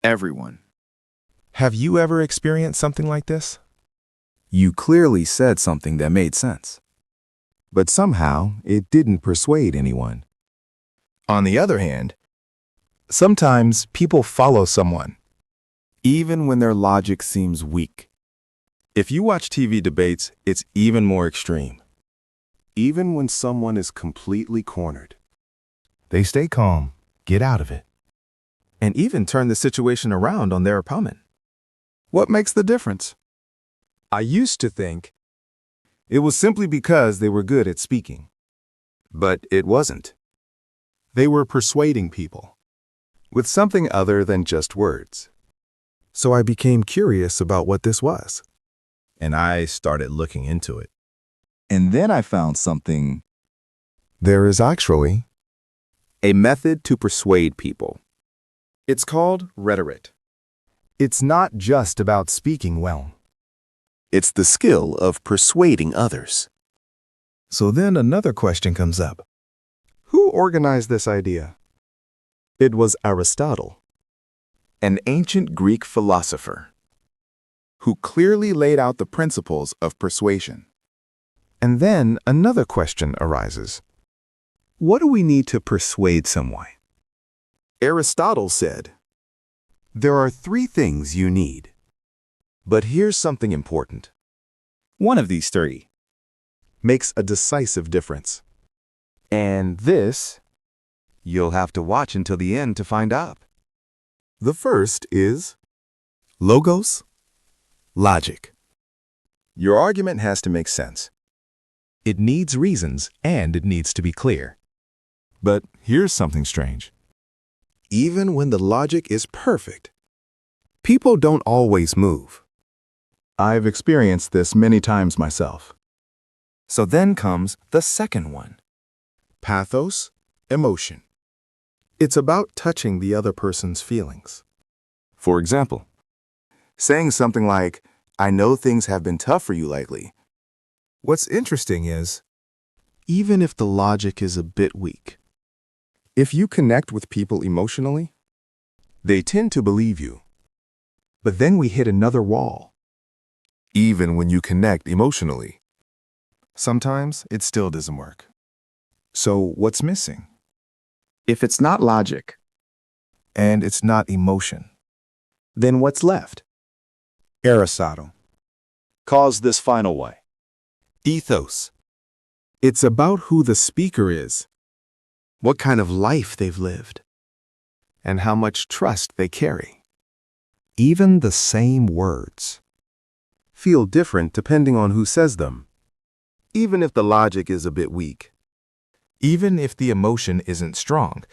everyone. Have you ever experienced something like this? You clearly said something that made sense, but somehow it didn't persuade anyone. On the other hand, sometimes people follow someone, Even when their logic seems weak. If you watch TV debates, it's even more extreme. Even when someone is completely cornered. They stay calm, get out of it, and even turn the situation around on their opponent. What makes the difference? I used to think it was simply because they were good at speaking. But it wasn't. They were persuading people with something other than just words. So I became curious about what this was, and I started looking into it. And then I found something. There is actually a method to persuade people. It's called rhetoric. It's not just about speaking well. It's the skill of persuading others. So then another question comes up. Who organized this idea? It was Aristotle, An ancient Greek philosopher who clearly laid out the principles of persuasion. And then another question arises. What do we need to persuade someone? Aristotle said, there are 3 things you need. but here's something important. One of these 3 Makes a decisive difference. And this, you'll have to watch until the end to find out. The first is Logos, logic. Your argument has to make sense. It needs reasons and it needs to be clear. But here's something strange. Even when the logic is perfect, people don't always move. I've experienced this many times myself. So then comes the second one. Pathos, emotion. It's about touching the other person's feelings. For example, saying something like, I know things have been tough for you lately. What's interesting is, even if the logic is a bit weak, if you connect with people emotionally, they tend to believe you. But then we hit another wall. Even when you connect emotionally, sometimes it still doesn't work. So what's missing? If it's not logic, And it's not emotion. then what's left? Aristotle calls this final way Ethos. It's about who the speaker is, what kind of life they've lived, and how much trust they carry. Even the same words feel different depending on who says them, even if the logic is a bit weak. Even if the emotion isn't strong,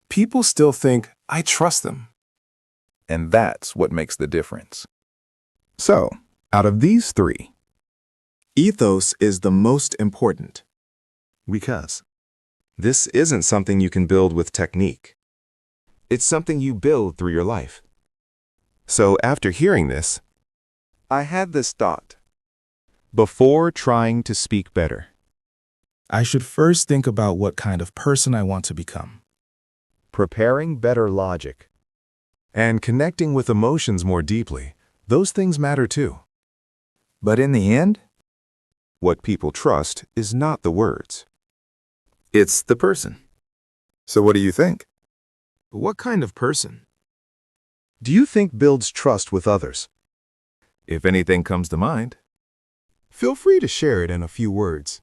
people still think, I trust them. And that's what makes the difference. So, out of these 3, ethos is the most important. Because this isn't something you can build with technique. It's something you build through your life. So after hearing this, I had this thought. Before trying to speak better, I should first think about what kind of person I want to become. Preparing better logic and connecting with emotions more deeply, those things matter too. But in the end, what people trust is not the words. It's the person. So what do you think? What kind of person do you think builds trust with others? If anything comes to mind, feel free to share it in a few words.